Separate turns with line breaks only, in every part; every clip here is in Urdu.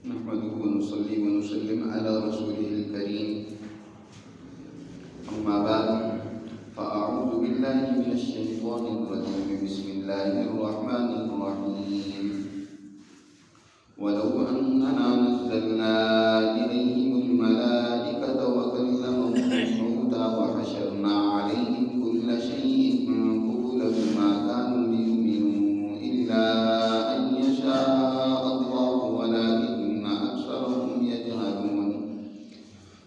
نحمده ونصلي ونسلم على رسوله الكريم. أما بعد فأعوذ بالله من الشيطان الرجيم. بسم الله الرحمن الرحيم. ولو أننا نزلنا إليهم الملائكة وكلمهم الموتى وحشرنا عليهم كل شيء قبلا ما كانوا ليؤمنوا إلا أن يشاء الله ولكن أكثرهم يجهلون.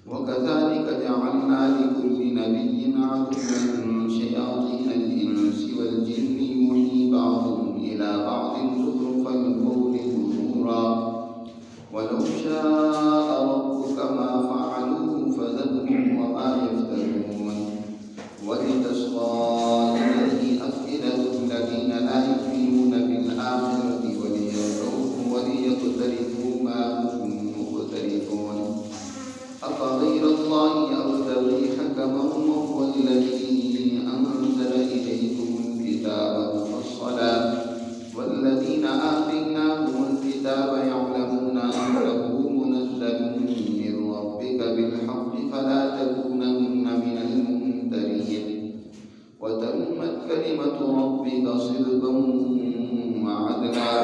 وكذلك جعلنا لكل نبي عدوا شياطين الإنس والجن يوحي بعضهم إلى بعض زخرف القول غرورا ولو شاء ربك ما فعلوه فذرهم وما يفترون. ولتصغى إليه أفئدة الذين لا يؤمنون بالآخرة وليرضوه وليقترفوا ما هم مقترفون. أفغير الله أبتغي حكما وهو الذي أنزل إليكم الكتاب مفصلا والذين آتيناهم الكتاب يعلمون أنه منزل من ربك بالحق فلا تكونن من الممترين. وتمت كلمة ربك صدقا وعدلا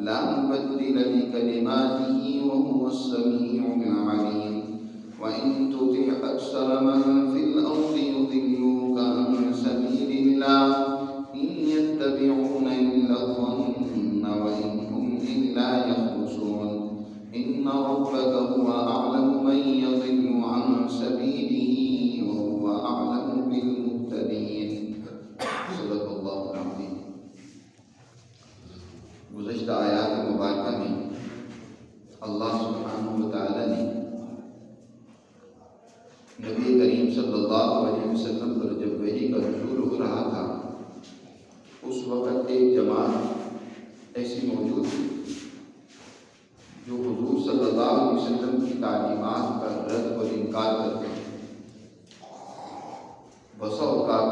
لا مبدل لكلماته وهو السميع العليم. وإن تطع أكثر من في الأرض يضلوك عن سبيل الله إن يتبعون إلا الظن وإن هم إلا يخرصون. إن ربك هو أعلم من يضل عن سبيله وهو أعلم بالمهتدين. صدق اللہ العظیم. گزشتہ آیات مبارکہ میں اللہ سبحانہ وتعالی نے نبی کریم صلی اللہ علیہ وسلم پر جب وحی کا نزول ہو رہا تھا اس وقت ایک جماعت ایسی موجود تھی جو حضور صلی اللہ علیہ وسلم کی تعلیمات کا رد اور انکار کرتے ہیں. بسا اوقات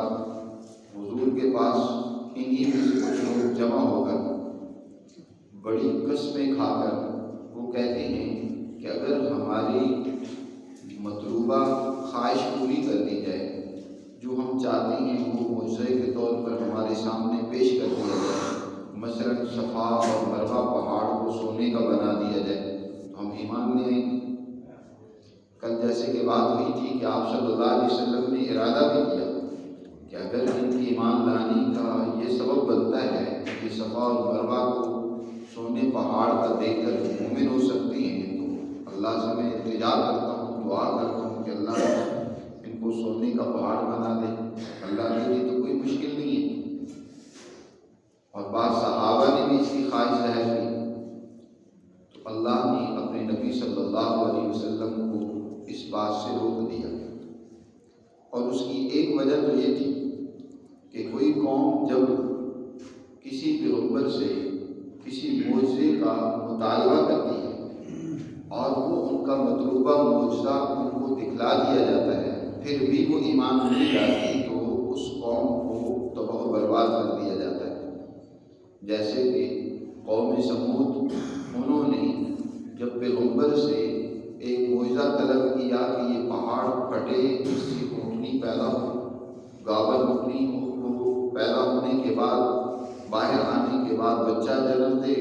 حضور کے پاس انہی میں سے کچھ لوگ جمع ہو کر بڑی قسمیں کھا کر وہ کہتے ہیں کہ اگر ہماری مطلوبہ خواہش پوری کر دی جائے، جو ہم چاہتے ہیں وہ معجزے کے طور پر ہمارے سامنے پیش کر دیا جائے، مثلا صفا اور مروہ پہاڑ کو سونے کا بنا دیا جائے تو ہم ایمان لے آئیں گے. کل جیسے کہ بات ہوئی تھی کہ آپ صلی اللہ علیہ وسلم نے ارادہ بھی کیا کہ اگر ان کی ایمان لانے کا یہ سبب بنتا ہے کہ صفا اور مروہ کو سونے پہاڑ کا دیکھ کر مومن ہو سکتے ہیں تو اللہ سے میں التجا کرتا ہوں، دعا کرتا ہوں کہ اللہ ان کو سونے کا پہاڑ بنا دے. اللہ کے لیے تو کوئی مشکل نہیں ہے. اور بعض صحابہ نے بھی اس کی خواہش ظاہر کی تو اللہ نے اپنے نبی صلی اللہ علیہ وسلم کو اس بات سے روک دیا. اور اس کی ایک وجہ تو یہ تھی کہ کوئی قوم جب کسی پیغمبر سے کسی معجزے کا مطالبہ کرتی ہے اور وہ ان کا مطلوبہ معجزہ ان کو دکھلا دیا جاتا ہے پھر بھی وہ ایمان نہیں لاتی تو اس قوم کو تباہ و برباد کر دیا جاتا ہے. جیسے کہ قوم سمود، انہوں نے جب پیغمبر سے ایک معجزہ طلب کیا کہ یہ پہاڑ پھٹے، اس سے اونٹنی پیدا ہو، گاول اونٹنی کو پیدا ہونے کے بعد باہر آنے کے بعد بچہ جنم دے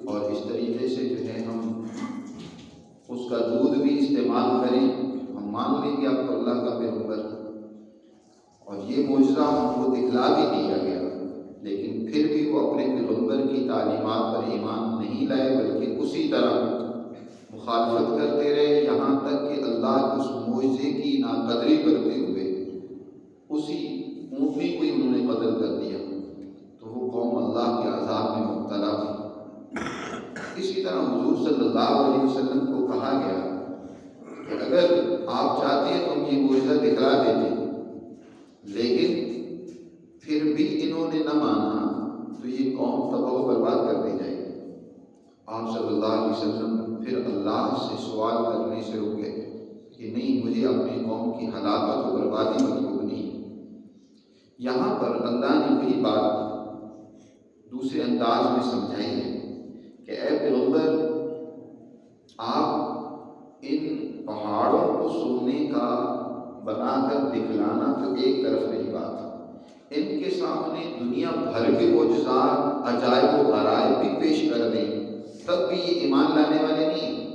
اور اس طریقے سے جو ہے ہم اس کا دودھ بھی استعمال کریں، ہم مان لیں گے آپ کو اللہ کا پیغمبر. اور یہ معجزہ ہم کو دکھلا بھی دیا گیا لیکن پھر بھی وہ اپنے پیغمبر کی تعلیمات پر ایمان نہیں لائے بلکہ اسی طرح مخالفت کرتے رہے یہاں تک کہ اللہ کے اس معجزے کی ناقدری کرتے ہوئے اسی اونٹنی کو ہی انہوں نے قتل کر دیا تو وہ قوم اللہ کے عذاب میں مبتلا ہوئی. اسی طرح حضور صلی اللہ علیہ وسلم کو کہا گیا کہ اگر آپ چاہتے ہیں تو ہم یہ معجزہ دکھلا دیتے لیکن پھر بھی انہوں نے نہ مانا تو یہ قوم تباہ و برباد کر دی جائے گی. آپ صلی اللہ علیہ وسلم پھر اللہ سے سوال کرنے سے رکے کہ نہیں، مجھے اپنی قوم کی ہلاکت و بربادی مطلوب نہیں. یہاں پر اللہ نے وہی بات دوسرے انداز میں سمجھائی ہے کہ اے پیغمبر پہاڑوں کو سونے کا بنا کر دکھلانا تو ایک طرف رہی بات، ان کے سامنے دنیا بھر کے معجزات عجائب و غرائب بھی پیش کر دیں تب بھی یہ ایمان لانے والے نہیں ہیں۔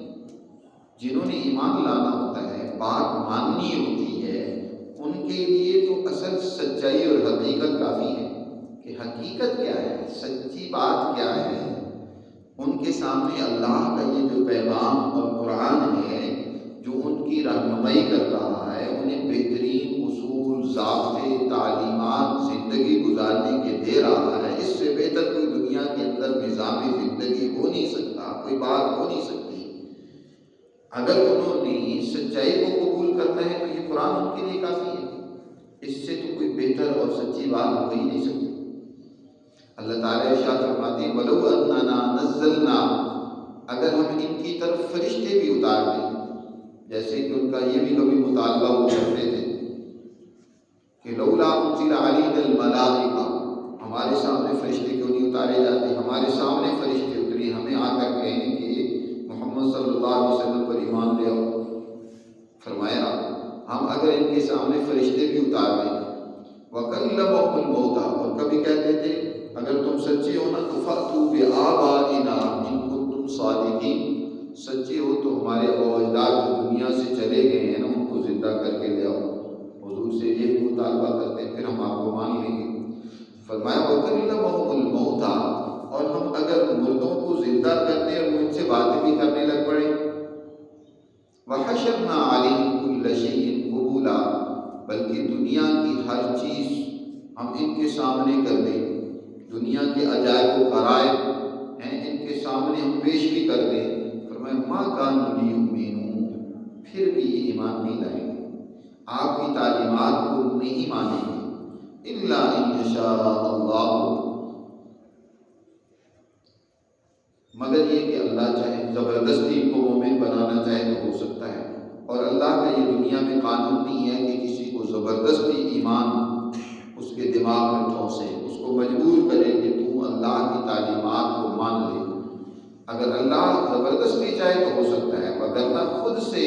جنہوں نے ایمان لانا ہوتا ہے، بات ماننی ہوتی ہے، ان کے لیے تو اصل سچائی اور حقیقت کافی ہے کہ حقیقت کیا ہے، سچی بات کیا ہے۔ ان کے سامنے اللہ کا یہ جو پیغام اور قرآن ہے جو ان کی رہنمائی کر رہا ہے، انہیں بہترین اصول، ضابطے، تعلیمات زندگی گزارنے کے دے رہا ہے، اس سے بہتر کوئی دنیا کے اندر نظام زندگی ہو نہیں سکتا، کوئی بات ہو نہیں سکتی۔ اگر انہوں نے سچائی کو قبول کرنا ہے تو یہ قرآن ان کے لیے کافی ہے، اس سے تو کوئی بہتر اور سچی بات ہو ہی نہیں سکتی۔ اللہ تعالیٰ ارشاد فرماتے ہیں وَلَوْ أَنَّنَا نَزَّلْنَا، اگر ہم ان کی طرف فرشتے بھی اتار دیں، جیسے کہ ان کا یہ بھی کبھی مطالبہ وہ کرتے تھے کہ لولا انزل علینا الملائکہ، ہمارے سامنے فرشتے کیوں نہیں اتارے جاتے، ہمارے سامنے فرشتے اترے، ہمیں آ کر کہیں کہ محمد صلی اللہ علیہ وسلم پر ایمان لے آؤ۔ فرمایا ہم اگر ان کے سامنے فرشتے بھی اتار دیں، وَكَلَّمَهُمُ الْمَوْتَىٰ، اور کبھی کہتے تھے اگر تم سچے ہو نا تو فَأْتُوا بِآبَائِنَا إِن كُنتُمْ صَادِقِينَ، سچے ہو تو ہمارے ابا و اجداد جو دنیا سے چلے گئے ہیں نا ان کو زندہ کر کے لے آؤ۔ حضور سے یہ بھی مطالبہ کرتے ہیں، پھر ہم آپ کو مان لیں گے۔ فرمایا وَكَلَّمَهُمُ الْمَوْتَىٰ، اور ہم اگر مردوں کو زندہ کرنے اور ان سے باتیں بھی کرنے لگ پڑے، وَحَشَرْنَا عَلَيْهِمْ كُلَّ شَيْءٍ قُبُولًا، بلکہ دنیا کی ہر چیز ہم ان کے سامنے کر دیں، دنیا کے عجائب و غرائب ہیں ان کے سامنے ہم پیش بھی کر دیں۔ فرمایا مَا كَانُوا لِيُؤْمِنُوا، پھر بھی یہ ایمان نہیں لائیں گے، آپ کی تعلیمات کو نہیں مانیں گے، إِلَّا إِن يَشَاءَ اللَّهُ، مگر یہ کہ اللہ چاہے، زبردستی کو مومن بنانا چاہے تو ہو سکتا ہے، اور اللہ کا یہ دنیا میں قانون نہیں ہے کہ کسی کو زبردستی ایمان اس کے دماغ میں ٹھونسے، اس کو مجبور کرے کہ تو اللہ کی تعلیمات کو مان لے۔ اگر اللہ زبردستی چاہے تو ہو سکتا ہے، وگرنہ خود سے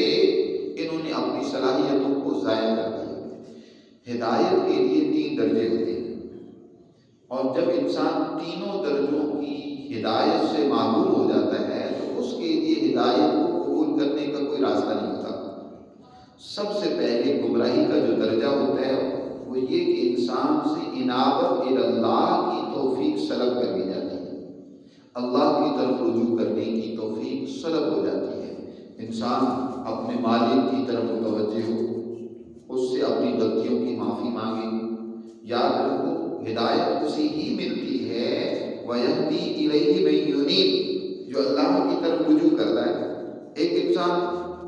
انہوں نے اپنی صلاحیتوں کو ضائع کر دیا۔ ہدایت کے لیے 3 درجے ہوتے ہیں، اور جب انسان تینوں درجوں کی ہدایت سے معلوم ہو جاتا ہے تو اس کے لیے ہدایت کو قبول کرنے کا کوئی راستہ نہیں ہوتا۔ سب سے پہلے گمراہی کا جو درجہ ہوتا ہے وہ یہ کہ انسان سے انابت الی اللہ کی توفیق سلب کر لی جاتی ہے، اللہ کی طرف رجوع کرنے کی توفیق سلب ہو جاتی ہے۔ انسان اپنے مالک کی طرف متوجہ ہو، اس سے اپنی غلطیوں کی معافی مانگے۔ یاد رکھو ہدایت اسی ہی ملتی ہے وَيَهْدِي إِلَيْهِ مَن يُنِيبُ، جو اللہ کی طرف رجوع کرتا ہے۔ ایک انسان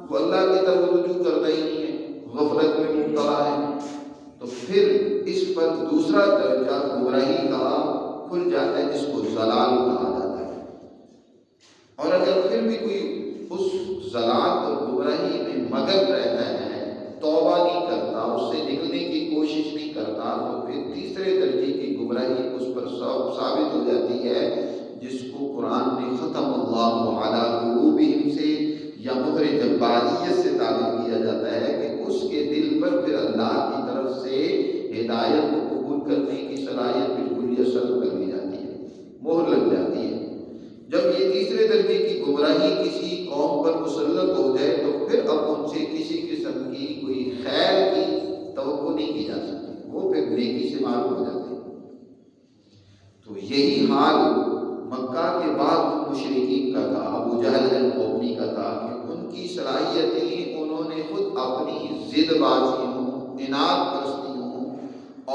وہ اللہ کی طرف رجوع کرتا ہی نہیں ہے، غفلت میں مبتلا ہے، تو پھر اس پر دوسرا درجہ گمراہی کا کھل جاتا ہے جس کو ضلال کہا جاتا ہے۔ اور اگر پھر بھی کوئی اس ضلال اور گمراہی میں مگن رہتا ہے، توبہ نہیں کرتا، اس سے نکلنے کی کوشش نہیں کرتا، تو پھر تیسرے درجے کی گمراہی اس پر ثابت ہو جاتی ہے، جس کو قرآن نے ختم اللہ علی قلوبہم سے یا مہر جباریت سے تعبیر کیا جاتا ہے کہ اس کے دل پر پھر اللہ کی طرف سے ہدایت کو قبول کرنے کی صلاحیت بالکل سلب کر دی جاتی ہے، مہر لگ جاتی ہے۔ جب یہ تیسرے درجے کی گمراہی کسی قوم پر مسلط ہو جائے تو پھر اب ان سے کسی قسم کی کوئی خیر کی توقع نہیں کی جا سکتی، وہ پھر نیکی سے معروف ہو جاتے ہیں۔ تو یہی حال مکہ کے بعد مشرکین کا تھا، ابو جہل القومی کا تھا کہ ان کی صلاحیتیں انہوں نے خود اپنی ضد بازیوں، اناد پرستیوں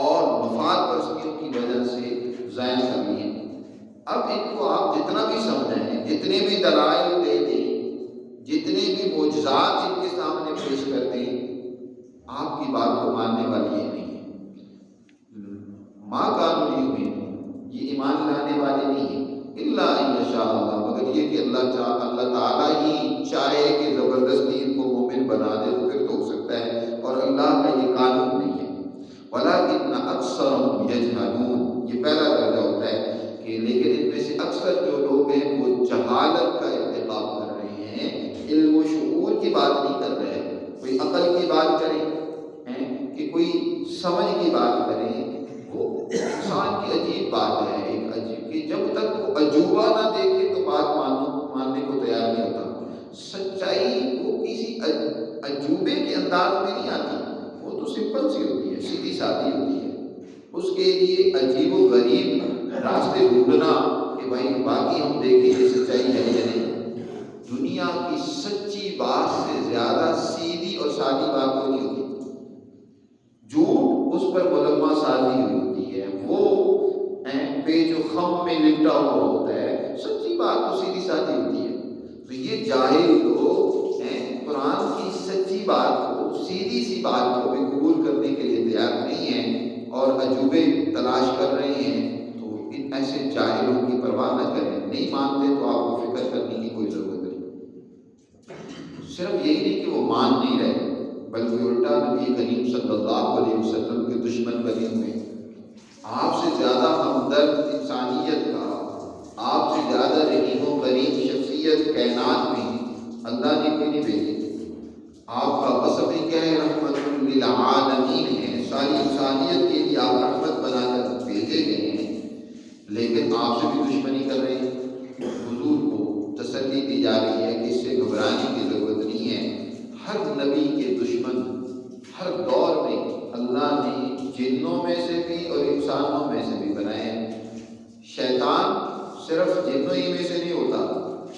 اور مفاد پرستیوں کی وجہ سے ضائع کر لی ہیں۔ اب ان کو آپ جتنا بھی سمجھائیں، جتنے بھی دلائل دے دیں، جتنے بھی معجزات ان کے سامنے پیش کر دیں، آپ کی بات کو ماننے والی یہ نہیں ہے۔ مَا كَانُوا لِيُؤْمِنُوا، یہ ایمان لانے والے نہیں ہیں، إِلَّا إِن يَشَاءَ اللَّهُ، مگر یہ کہ اللہ تعالیٰ ہی چاہے کہ زبردستی ان کو مومن بنا دے تو پھر تو ہو سکتا ہے، اور اللہ کا یہ قانون نہیں ہے۔ وَلَٰكِنَّ أَكْثَرَهُمْ يَجْهَلُونَ، یہ پہلا درجہ ہوتا ہے کہ لیکن ان میں سے اکثر جو لوگ ہیں وہ جہالت کا ارتکاب کر رہے ہیں، علم و شعور کی بات نہیں کر رہے ہیں۔ بات کریں کہ کوئی سمجھ کی بات کریں، وہ انسان کی عجیب بات ہے، ایک عجیب کہ جب تک وہ عجوبہ نہ دیکھے تو بات ماننے کو تیار نہیں ہوتا۔ سچائی وہ کسی عجوبے کے انداز میں نہیں آتی، وہ تو سمپل سی ہوتی ہے، سیدھی سادی ہوتی ہے۔ اس کے لیے عجیب و غریب راستے ڈھونڈنا کہ بھائی باقی ہم دیکھیں یہ سچائی ہے یا نہیں۔ دنیا کی سچی بات سے زیادہ سیدھی اور سادی بات تو نہیں ہوتی، جھوٹ اس پر ملمہ سازی ہوئی ہوتی ہے، وہ پیچ و خم میں لپٹا ہوا ہوتا ہے، سچی بات تو سیدھی سادی ہوتی ہے۔ تو یہ جاہل لوگ قرآن کی سچی بات کو، سیدھی سی بات کو بھی قبول کرنے کے لیے تیار نہیں ہیں اور عجوبے تلاش کر رہے ہیں، تو ان ایسے جاہلوں کی پرواہ نہ کریں۔ نہیں مانتے تو آپ کو فکر کرنے کی کوئی ضرورت نہیں۔ صرف یہی نہیں کہ وہ مان نہیں رہے، بلکہ الٹا نبی کریم صلی اللہ علیہ وسلم کے دشمن بنے ہوئے، آپ سے زیادہ ہمدرد انسانیت کا، آپ سے زیادہ رحیم و کریم شخصیت کائنات میں اللہ نے کوئی نہیں بھیجی۔ آپ کا وصف ہی کیا ہے؟ رحمت للعالمین ہے، ساری انسانیت کے لیے آپ رحمت بنا کر بھیجے گئے ہیں، لیکن آپ سے بھی دشمنی کر رہے ہیں۔ حضور کو تسلی دی جا رہی ہے کہ اس سے گھبرانے کی ضرورت نہیں ہے۔ ہر نبی کے دشمن ہر دور میں اللہ نے جنوں میں سے بھی اور انسانوں میں سے بھی بنائے ہیں۔ شیطان صرف جنوں ہی میں سے نہیں ہوتا،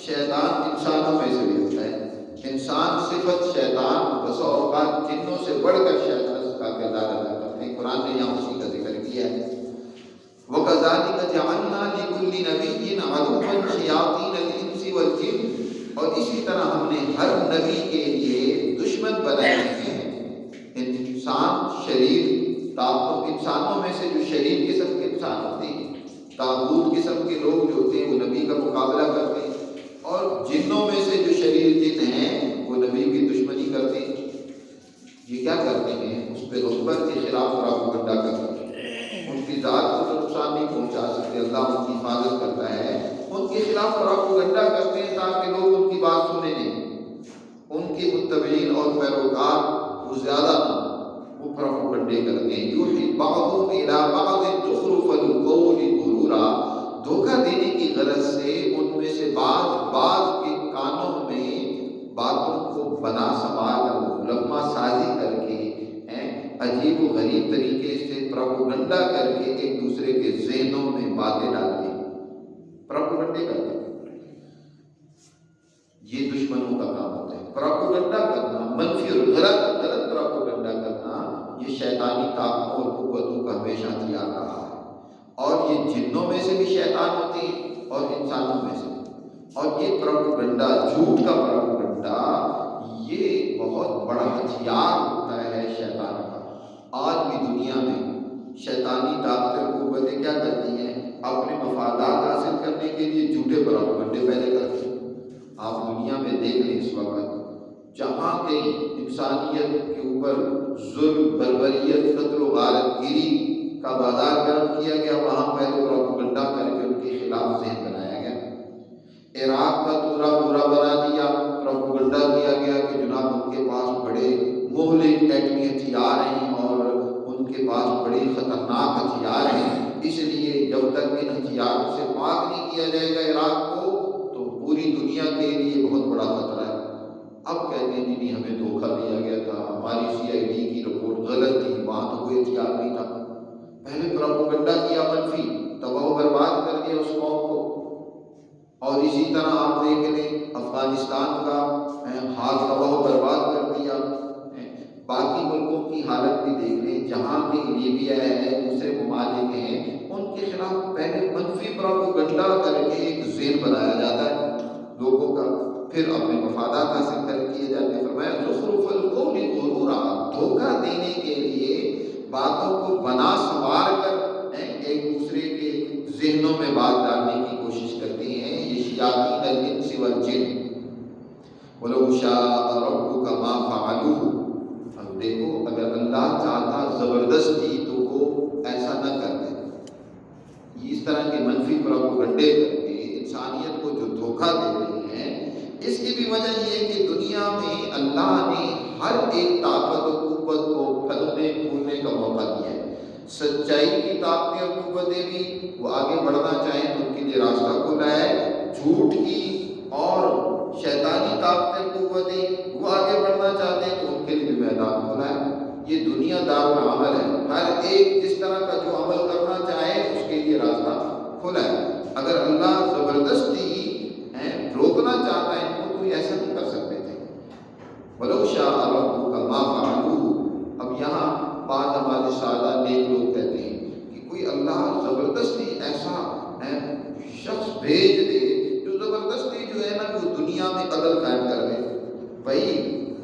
شیطان انسانوں میں سے بھی ہوتا ہے۔ انسان صفت شیطان بسا اوقات جنوں سے بڑھ کر شیطان کا کردار ادا کرتے ہیں۔ قرآن نے یہاں اسی کا ذکر کیا ہے، وَكَذَلِكَ جَعَلْنَا لِكُلِّ نَبِيٍّ عَدُوًّا شَيَاطِينَ الْإِنسِ وَالْجِنِّ، اور اسی طرح ہم نے ہر نبی کے لیے دشمن بنائے ہیں انسان شریر طاقتوں، انسانوں میں سے جو شریر قسم کے انسان ہوتے ہیں، طاغوت قسم کے لوگ جو ہوتے ہیں وہ نبی کا مقابلہ کرتے ہیں، اور جنوں میں سے جو شریر جن ہیں وہ نبی کی دشمنی کرتے ہیں۔ یہ کیا کرتے ہیں؟ اس پیغمبر کے خلاف پروپیگنڈا کرتے ہیں، ان کی ذات کو تو نقصان نہیں پہنچا سکتے، اللہ ان کی حفاظت کرتا ہے، ان کے خلاف پروپیگنڈا کرتے ہیں تاکہ لوگ ان کی بات سنیں نہیں، ان کے متبعین اور پیروکار وہ زیادہ نہ، وہ پروپیگنڈے کرتے ہیں۔ یوحی بعضهم الی بعض زخرف القول غرورا، دھوکہ دینے کی غرض سے ان میں سے بعض کے کانوں میں باتوں کو بنا سنوار کر ملمہ سازی کر کے عجیب و غریب طریقے سے پروپیگنڈا کر کے ایک دوسرے کے ذہنوں میں باتیں ڈالتے ہیں، پروپیگنڈے کرتے ہیں۔ یہ دشمنوں کا کام ہوتا ہے، پروپیگنڈا کرنا، منفی اور غلط پروپیگنڈا کرنا، یہ شیطانی طاقتوں اور قوتوں کا ہمیشہ ہتھیار رہا ہے، اور یہ جنوں میں سے بھی شیطان ہوتے ہیں اور انسانوں میں سے بھی۔ اور یہ پروپیگنڈا، جھوٹ کا پروپیگنڈا، یہ بہت بڑا ہتھیار ہوتا ہے شیطان کا۔ آج بھی دنیا میں شیطانی طاقتیں اور قوتیں کیا کرتی ہیں؟ اپنے مفادات حاصل کرنے کے لیے جھوٹے پروپیگنڈے پیدا کرتی ہیں۔ آپ دنیا میں دیکھ لیں اس وقت جہاں کہیں انسانیت کے اوپر ظلم، بربریت، قتل و غارت گیری کا بازار گرم کیا گیا، وہاں پہلے پروپیگنڈا کر کے ان کے خلاف ذہن بنایا گیا۔ عراق کا تورا پورا بنا دیا، پروپیگنڈا کیا گیا کہ جناب ان کے پاس بڑے مہلک ایٹمی ہتھیار ہیں اور ان کے پاس بڑے خطرناک ہتھیار ہیں، اس لیے جب تک ان ہتھیاروں سے پاک نہیں کیا جائے گا عراق کو تو پوری دنیا کے لیے بہت بڑا خطرہ ہے۔ اب کہتے ہیں نہیں ہمیں دھوکہ دیا گیا تھا، ہماری CID کی رپورٹ غلط تھی، وہاں تو کوئی ہتھیار نہیں تھا۔ پہلے پروپیگنڈا کیا منفی، تباہ و برباد کر دیا اس قوم کو۔ اور اسی طرح آپ دیکھ لیں افغانستان کا حال تباہ و برباد کر دیا، باقی ملکوں کی حالت بھی دیکھ لیں، جہاں کی لیبیا ہے، دوسرے ممالک ہیں، ان کے خلاف پہلے منفی پروپیگنڈا کر کے ایک ذہن بنایا جاتا ہے لوگوں کا، پھر اپنے مفادات حاصل کر کیے جاتے ہیں۔ فرمایا زخرف القول غرورا، دھوکہ دینے کے لیے باتوں کو بنا سنوار کر ایک دوسرے کے ذہنوں میں بات ڈالنے کی کوشش کرتے ہیں۔ یہ شیاطین الانس والجن، وَلَوْ شَاءَ رَبُّكَ مَا فَعَلُوهُ، اب دیکھو اگر اللہ چاہتا زبردستی تو وہ ایسا نہ کرتے۔ اس طرح کے منفی پروپیگنڈے کر کے انسانیت کو جو دھوکہ دے رہے ہیں، اس کی بھی وجہ یہ ہے کہ دنیا میں اللہ نے ہر ایک طاقت و قوت کو پھلنے پھولنے کا موقع دیا ہے۔ سچائی کی طاقتیں اور قوتیں بھی وہ آگے بڑھنا چاہیں تو ان کے لیے راستہ کھولا ہے، جھوٹ کی اور شیطانی طاقتیں قوتیں وہ آگے بڑھنا چاہتے ہیں تو ان کے لیے بھی میدان کھولا ہے۔ یہ دنیا دار العمل ہے، ہر ایک جس طرح کا جو عمل کرنا چاہے اس کے لیے راستہ کھولا ہے۔ اگر اللہ زبردستی روکنا چاہتا ہے ان کو تو یہ ایسا نہیں کر سکتے تھے۔ وَلَوْ شَاءَ رَبُّكَ مَا فَعَلُوهُ۔ اب یہاں بعض ہمارے سادہ نیک لوگ کہتے ہیں کہ کوئی اللہ زبردستی ایسا شخص بھیج دے جو زبردستی جو ہے نا وہ دنیا میں عدل قائم کر دے۔ بھائی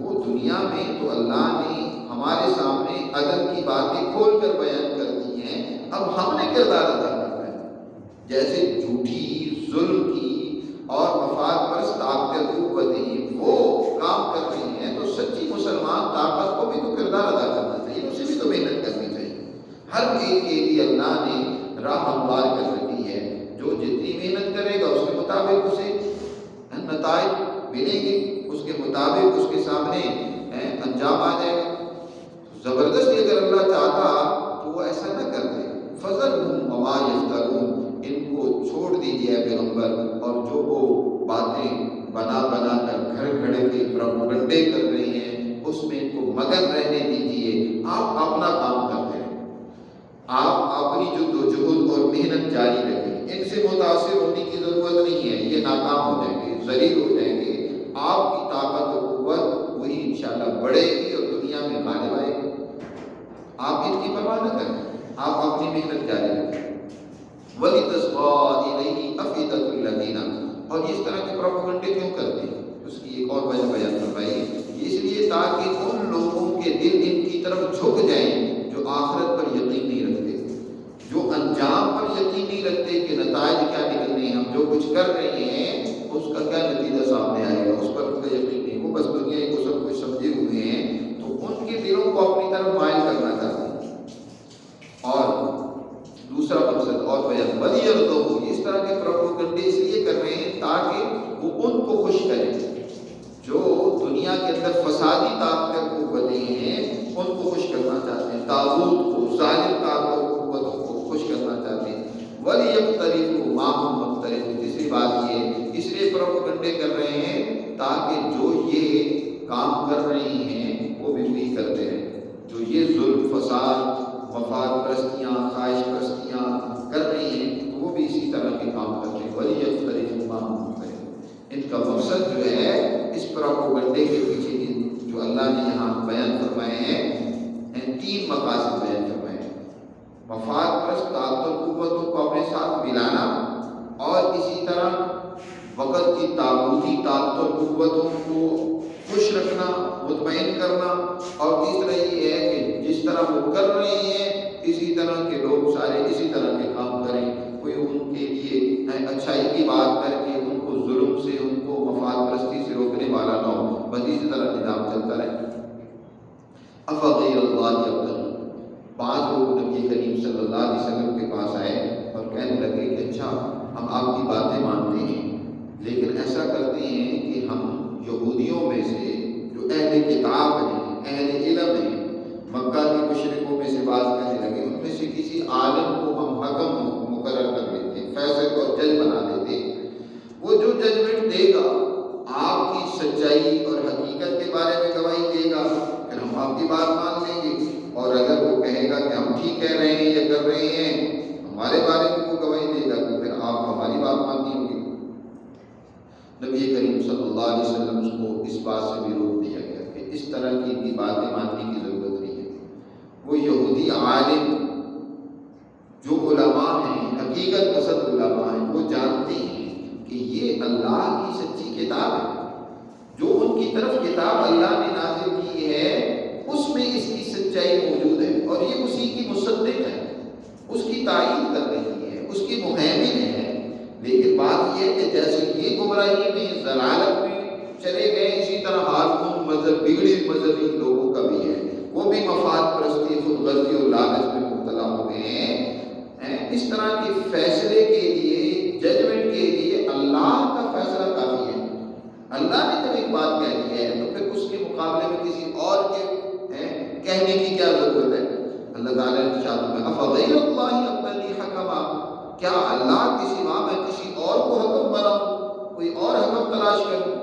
وہ دنیا میں تو اللہ نے ہمارے سامنے عدل کی باتیں کھول کر بیان کر دی ہیں، اب ہم نے کردار ادا کرنا ہے۔ جیسے جھوٹی ظلم کی اور مفاد پرست طاقتیں قوتیں وہ کام کر رہی ہیں تو سچی مسلمان طاقت کو بھی تو کردار ادا کرنا چاہیے، اسے بھی تو محنت کرنی چاہیے۔ ہر ایک کے لیے اللہ نے راہ ہموار کر رکھی ہے، جو جتنی محنت کرے گا اس کے مطابق اسے نتائج ملیں گے، اس کے مطابق اس کے سامنے انجام آ جائے گا۔ زبردستی اگر اللہ چاہتا تو وہ ایسا نہ کر دے۔ فَذَرْهُمْ وَمَا يَفْتَرُونَ، ان کو چھوڑ دیجیے پیغمبر، اور جو وہ باتیں بنا بنا کر گھر گھڑ کے پروپیگنڈے کر رہے ہیں اس میں ان کو مگن رہنے دیجیے۔ آپ اپنا کام کرتے ہیں، آپ اپنی جدوجہد اور محنت جاری رکھیں، ان سے متاثر ہونے کی ضرورت نہیں ہے، یہ ناکام ہو جائیں گے، ذلیل ہو جائیں گے۔ آپ کی طاقت و قوت وہی انشاءاللہ بڑھے گی اور دنیا میں غالب آئے گی۔ آپ ان کی پرواہ نہ کریں، آپ اپنی محنت جاری رکھیں۔ وَلِتَصْغَىٰ إِلَيْهِ أَفْئِدَةُ الَّذِينَ، اور اس طرح کے پروپیگنڈے کیوں کرتے ہیں اس کی ایک اور وجہ بیان فرمائی، اس لیے تاکہ ان لوگوں کے دل ان کی طرف جھک جائیں جو آخرت پر یقین نہیں رکھتے، جو انجام پر یقین نہیں رکھتے کہ نتائج کیا نکلنے ہیں، ہم جو کچھ کر رہے ہیں اس کا کیا نتیجہ سامنے آئے گا، اس پر ان کا یقین نہیں، وہ بس دنیا کو سب کچھ سمجھے ہوئے ہیں، تو ان کے دلوں کو اپنی طرف مائل کرنا چاہتے ہیں۔ اور دوسرا مقصد اور بیان وَلِيَرْضَوْا، اس طرح کے پروپیگنڈے اس لیے کر رہے ہیں تاکہ وہ ان کو خوش کریں، جو دنیا کے اندر فسادی طاقتیں قوتیں ہیں ان کو خوش کرنا چاہتے ہیں، طاغوت کو، ظالم طاقتوں قوتوں کو خوش کرنا چاہتے ہیں۔ وَلِيَقْتَرِفُوا مَا هُمْ مُقْتَرِفُونَ، تیسری بات یہ اس لیے پروپیگنڈے کر رہے ہیں تاکہ جو یہ کام کر رہے ہیں وہ بھی وہی کرتے رہیں، جو یہ ظلم فساد مفاد پرستیاں خواہش پرستیاں کر رہی ہیں تو وہ بھی اسی طرح کے کام کرتے ہیں۔ وَلِيَقْتَرِفُوا مَا هُمْ مُقْتَرِفُونَ، ان کا مقصد جو ہے اس پروپیگنڈے کے پیچھے جو اللہ نے یہاں بیان فرمائے ہیں، تین مقاصد بیان فرمائے ہیں: مفاد پرست طاقتوں قوتوں کو اپنے ساتھ ملانا، اور اسی طرح وقت کی طاغوتی طاقتوں قوتوں کو خوش رکھنا، مطمئن کرنا، اور تیسرا یہ ہے کہ جس طرح وہ کر رہے ہیں اسی طرح کے لوگ سارے اسی طرح کے کام کریں، کوئی ان کے لیے اچھائی کی بات کر کے ان کو ظلم سے، ان کو مفاد پرستی سے روکنے والا نہ ہو، بس اسی طرح نظام چلتا رہے۔ افغیر اللہ یبغون، بعض لوگ نبی کریم صلی اللہ علیہ وسلم کے پاس آئے اور کہنے لگے کہ اچھا ہم آپ کی باتیں مانتے ہیں لیکن ایسا کرتے ہیں کہ ہم یہودیوں میں سے جو اہل کتاب ہیں، اہل علم ہیں، مکہ کے مشرکوں میں سے بعض کہنے لگے ان میں سے کسی عالم کو ہم حکم مقرر کر لیتے ہیں، فیصل اور جج بنا دیتے ہیں، وہ جو ججمنٹ دے گا آپ کی سچائی اور حقیقت کے بارے میں گواہی دے گا، پھر ہم آپ کی بات مان لیں گے، اور اگر وہ کہے گا کہ ہم ٹھیک کہہ رہے ہیں یا کر رہے ہیں، ہمارے بارے میں وہ گواہی دے گا تو پھر آپ ہماری بات ماننی ہوگی۔ نبی کریم صلی اللہ علیہ وسلم کو اس بات سے بھی روک دیا گیا کہ اس طرح کی باتیں ماننے کی ضرورت نہیں ہے۔ وہ یہودی عالم جو علماء ہیں، حقیقت پسند علماء ہیں، وہ جانتے ہیں کہ یہ اللہ کی سچی کتاب ہے، جو ان کی طرف کتاب اللہ نے نازل کی ہے اس میں اس کی سچائی موجود ہے، اور یہ اسی کی مصدق ہے، اس کی تائید کر رہی ہے، اس کی مہیمن ہے۔ لیکن بات یہ ہے کہ جیسے یہ گمراہی میں، ضلالت میں چلے گئے، اسی طرح حال ان مذہب بگڑی مذہبی لوگوں کا بھی ہے، وہ بھی مفاد پرستی، خود غرضی اور لالچ میں مبتلا ہو گئے ہیں۔ اس طرح کے فیصلے کے لیے، ججمنٹ کے لیے اللہ کا فیصلہ کافی ہے۔ اللہ نے جب ایک بات کہہ دی ہے تو پھر اس کے مقابلے میں کسی اور کے کہنے کی کیا ضرورت ہے؟ اللہ تعالیٰ نے ارشاد میں افغیر اللہ ابتغی حکما، کیا اللہ کے سوا میں کسی اور کو حکم بناؤں، کوئی اور حکم تلاش کروں؟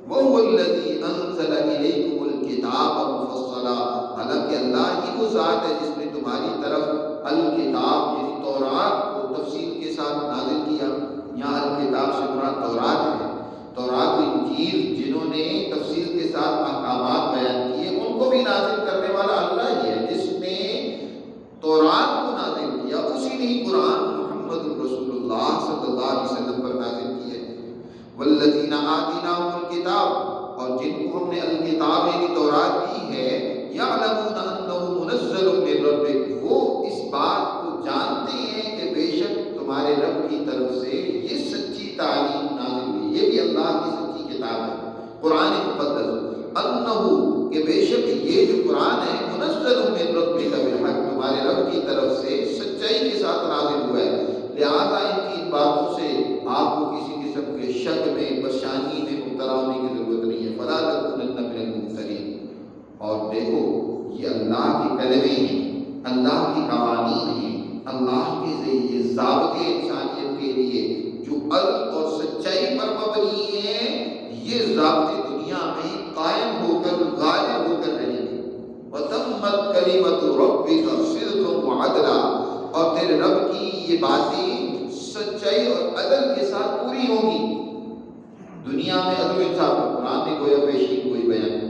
وَهُوَ الَّذِي أَنزَلَ إِلَيْكُمُ الْكِتَابَ مُفَصَّلًا، حالانکہ اللہ ہی وہ ذات ہے جس نے تمہاری طرف الکتاب یعنی تورات کو تفصیل کے ساتھ نازل کیا۔ یہاں الکتاب سے مراد تورات ہے۔ تورات و انجیل جنہوں نے تفصیل کے ساتھ احکامات بیان کیے ان کو بھی نازل کرنے والا اللہ ہی ہے، جس نے تورات کو نازل کیا اسی نے ہی قرآن محمد رسول اللہ صلی اللہ علیہ وسلم پر نازل کیا ہے۔ والذین آتیناہم الکتاب، اور جن کو ہم نے الکتاب یعنی تورات دی ہے، یعلمون انہ منزل من ربک، وہ اس بات کو جانتے ہیں کہ بے شک تمہارے رب کی طرف سے یہ سچی تعلیم نازل ہوئی، یہ بھی اللہ کی سچی کتاب ہے قرآن مقدس، انہ کہ بے شک یہ جو قرآن ہے منزل من ربک بالحق، تمہارے رب کی طرف سے سچائی کے ساتھ نازل ہوا ہے، لہذا ان کی باتوں سے آپ کو کسی قسم کے شک میں پریشانی میں مبتلا ہونے کی ضرورت نہیں ہے۔ فلا تکونن من الممترین، اور دیکھو یہ اللہ کے کلمے ہیں، اللہ کے قوانین ہیں، اللہ کے ذریعے ضابطے انسانیت کے لیے جو عدل اور سچائی پر مبنی ہیں، یہ ضابطے دنیا میں قائم ہو کر غالب ہو کر رہیں گے۔ وَتَمَّتْ كَلِمَةُ رَبِّكَ صِدْقًا وَعَدْلًا، اور تیرے رب کی یہ باتیں سچائی اور عدل کے ساتھ پوری ہوگی۔ دنیا میں عدل و انصاف، قرآن نے گویا کوئی بیان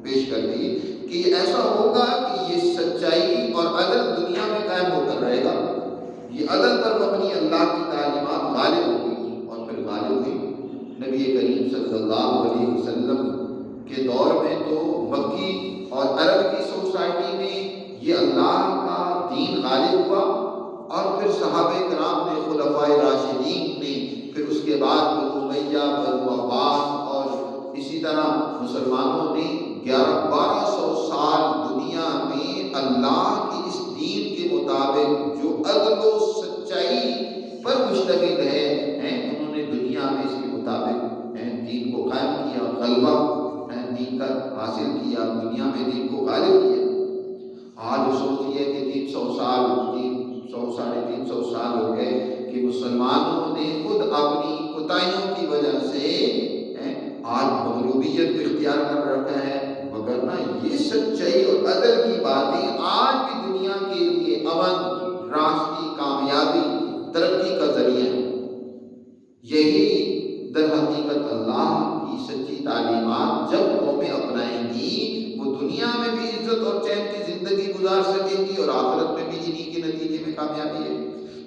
پیش کر دی کہ یہ ایسا ہوگا کہ یہ سچائی اور عدل دنیا میں قائم ہو کر رہے گا، یہ عدل پر مبنی اللہ کی تعلیمات غالب ہوگی، اور پھر غالب ہوئی۔ نبی کریم صلی اللہ علیہ وسلم کے دور میں تو مکی اور عرب کی سوسائٹی میں یہ اللہ کا دین غالب ہوا، اور پھر صحابہ کرام نے، خلفائے راشدین نے، پھر اس کے بعد بنو امیہ، بنو عباس، اور اسی طرح مسلمانوں نے 1100-1200 سال دنیا میں اللہ کے اس دین کے مطابق جو عدل و سچائی پر مشتمل ہے، انہوں نے دنیا میں اس کے مطابق دین کو قائم کیا، غلبہ دین کا حاصل کیا، دنیا میں دین کو غالب کیا۔ آج سوچئے کہ 300 سال 300-350 سال ہو گئے کہ مسلمانوں نے خود اپنی کوتاہیوں کی وجہ سے آج مغلوبیت کو اختیار کر رکھا ہے، وگرنہ یہ سچائی اور عدل کی باتیں آج بھی دنیا کے لیے امن، راشدی، کامیابی، ترقی کا ذریعہ ہے۔ یہی در حقیقت اللہ کی سچی تعلیمات جب قومیں اپنائیں گی، وہ دنیا میں بھی عزت اور چین کی زندگی گزار سکیں گی، اور آخرت میں بھی انہی کے نتیجے میں کامیابی ہے۔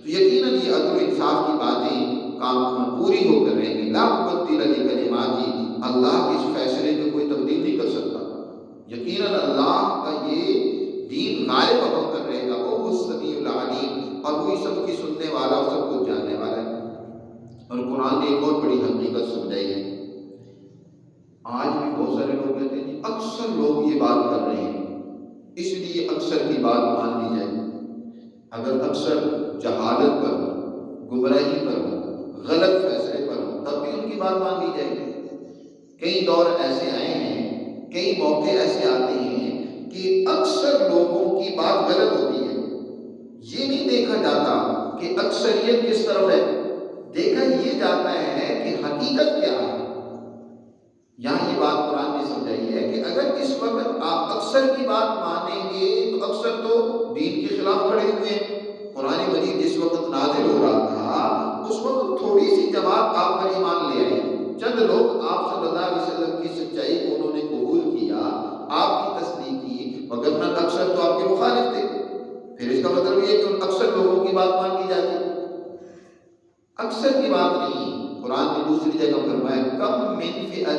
تو یقیناً یہ عدل و انصاف کی باتیں کام پوری ہو کر رہیں گی۔ لا مبدل لکلماتہ، اللہ کے اس فیصلے میں کوئی تبدیل نہیں کر سکتا۔ یقیناً اللہ کا یہ دین غالب عمل کر رہے گا، وہ السمیع العلیم، اور وہی سب کی سننے والا اور سب کچھ جاننے والا ہے۔ اور قرآن نے ایک اور بڑی حقیقت سمجھائی ہے۔ آج بھی بہت سارے لوگ کہتے ہیں کہ اکثر لوگ یہ بات کر رہے ہیں، اس لیے اکثر کی بات مان لی جائے۔ اگر اکثر جہالت پر ہو، گمراہی پر ہو، غلط فیصلے پر ہو، تب بھی ان کی بات مان لی جائے گی۔ کئی دور ایسے آئے ہیں، کئی موقع ایسے آتے ہیں کہ اکثر لوگوں کی بات غلط ہوتی ہے۔ یہ نہیں دیکھا جاتا کہ اکثریت کس طرف ہے، دیکھا یہ جاتا ہے کہ حقیقت کیا ہے۔ یہاں یہ بات قرآن نے سمجھائی ہے کہ اگر اس وقت آپ اکثر کی بات مانیں گے تو اکثر تو دین کے خلاف کھڑے ہوئے ہیں۔ قرآن مجید جس وقت نازل ہو رہا تھا اس وقت تھوڑی سی جماعت آپ پر ایمان لے آئی، چند لوگ آپ صلی اللہ علیہ وسلم کی سچائی کو انہوں نے قبول کیا، آپ کی تصدیق کی، وگرنہ اکثر تو آپ کے مخالف تھے۔ پھر اس کا مطلب یہ کہ ان اکثر لوگوں کی بات مان لی جاتی، اکثر کی بات نہیں۔ قرآن نے دوسری جگہ فرمایا کم من فئۃ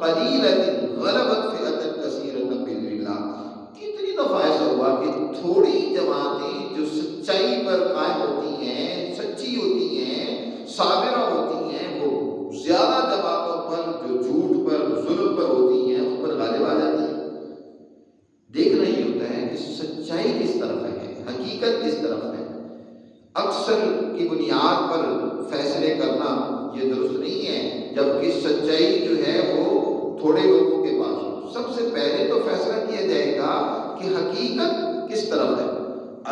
قلیلۃ غلبت فئۃ کثیرۃ بإذن اللہ۔ کتنی دفعہ ایسا ہوا کہ تھوڑی جماعتیں جو سچائی پر قائم ہوتی ہیں، سچی ہوتی ہیں، صابرہ ہوتی ہیں، وہ زیادہ جماعتوں پر جو جھوٹ پر، ظلم پر ہوتی ہیں، ان پر غالب آ جاتی ہیں۔ دیکھنا یہ ہوتا ہے کہ سچائی کس طرف ہے، حقیقت کس طرف ہے۔ اکثر کی بنیاد پر فیصلے کرنا یہ درست نہیں ہے، جبکہ سچائی جو ہے وہ تھوڑے لوگوں کے پاس ہو۔ سب سے پہلے تو فیصلہ کیا جائے گا کہ حقیقت کس طرف ہے۔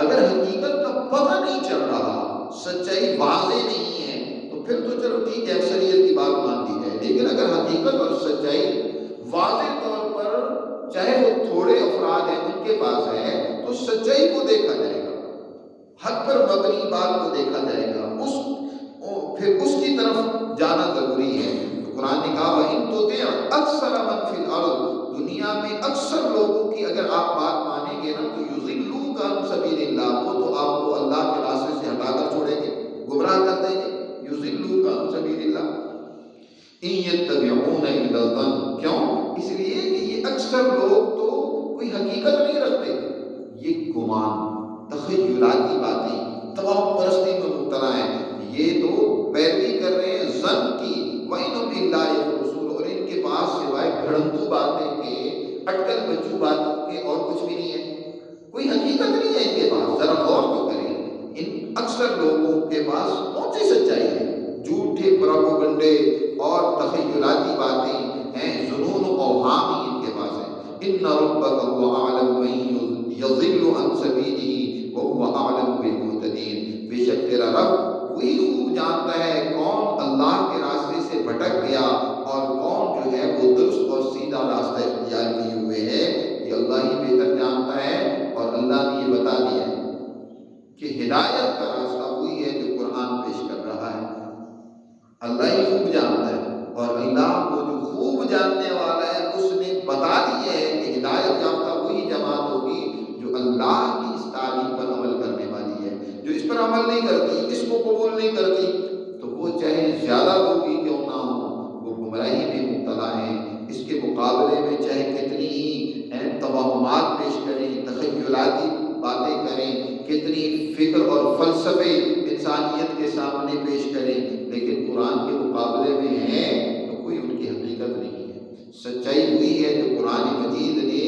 اگر حقیقت کا پتہ نہیں چل رہا، سچائی واضح نہیں ہے، تو پھر تو چلو ٹھیک ہے، اکثریت کی بات مان لی جائے۔ لیکن اگر حقیقت اور سچائی واضح طور پر چاہے وہ تھوڑے افراد ہیں ان کے پاس ہے، تو سچائی کو دیکھا جائے گا، حق پر مبنی بات کو دیکھا جائے گا، پھر اس کی طرف جانا ضروری ہے۔ تو قرآن نے کہا وَإِن تُطِعْ أَكْثَرَ مَن فِي الْأَرْضِ، دنیا میں اکثر لوگوں کی اگر آپ بات مانیں گے نا تو يُضِلُّوكَ عَن سَبِيلِ اللَّهِ، وہ تو آپ کو اللہ کے راستے سے ہٹا کر چھوڑیں گے، گمراہ کر دیں گے۔ يُضِلُّوكَ عَن سَبِيلِ اللَّهِ إِن يَتَّبِعُونَ إِلَّا الظَّنَّ، کیوں؟ اس لیے کہ یہ اکثر لوگ تو کوئی حقیقت نہیں رکھتے، یہ گمان، تخیلاتی باتیں، توہم پرستی میں مبتلا ہیں، یہ تو پیروی کر رہے ہیں ظن کی۔ وَإِنْ هُمْ إِلَّا يَخْرُصُونَ، اور ان کے پاس سوائے بھڑنتو باتیں کے، اٹکل بچو باتوں کے اور کچھ بھی نہیں ہے، کوئی حقیقت نہیں ہے ان کے پاس۔ ذرا غور تو کریں، ان اکثر لوگوں کے پاس کون سی سچائی ہے؟ جھوٹے پروپیگنڈے اور تخیلاتی باتیں ہیں، ظنون و اوہام ہی ان کے پاس ہے۔ إِنَّ رَبَّكَ هُوَ أَعْلَمُ مَن يَضِلُّ عَن سَبِيلِهِ وَهُوَ أَعْلَمُ بِالْمُهْتَدِينَ، بے شک تیرا رب وہی خوب جانتا ہے کون اللہ کے راستے سے بھٹک گیا اور کون جو ہے وہ درست اور سیدھا راستہ اختیار کیے ہوئے ہے۔ یہ اللہ ہی بہتر جانتا ہے، اور اللہ نے یہ بتا دیا ہے کہ ہدایت کا راستہ وہی ہے جو قرآن پیش کر رہا ہے۔ اللہ ہی خوب جانتا ہے، اور اللہ کو جو خوب جاننے والا ہے اس نے بتا دیا ہے کہ ہدایت یافتہ وہی جماعت ہوگی جو اللہ کی اس تعلیم پر عمل کرنے والی ہے۔ جو اس پر عمل نہیں کرتی، اس کو قبول نہیں کرتی، تو وہ چاہے زیادہ لوگ ہی کیوں نہ ہوں، وہ گمراہی میں مبتلا ہیں۔ اس کے مقابلے میں چاہے کتنی ہی توہمات پیش کریں، تخیلاتی باتیں کریں، کتنی فکر اور فلسفے انسانیت کے سامنے پیش کریں، لیکن قرآن کے مقابلے میں ہیں تو کوئی ان کی حقیقت نہیں ہے۔ سچائی ہوئی ہے جو قرآن مجید نے،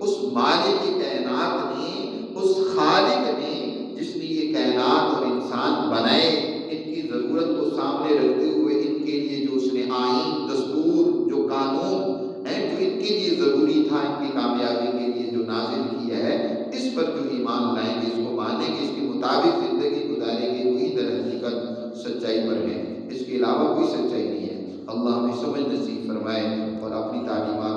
اس مالک کائنات نے، اس خالق نے جس نے یہ کائنات اور انسان بنائے، ان کی ضرورت کو سامنے رکھتے ہوئے ان کے لیے جو اس نے آئین، دستور، جو قانون ہیں جو ان کے لیے ضروری تھا، ان کی کامیابی کے لیے جو نازل کیا ہے، اس پر جو ایمان لائیں گے، اس کو مانیں گے، اس کے مطابق زندگی گزاریں گے، وہی در حقیقت سچائی پر ہے۔ اس کے علاوہ کوئی سچائی نہیں ہے۔ اللہ ہمیں سمجھ نصیب فرمائے اور اپنی تعلیمات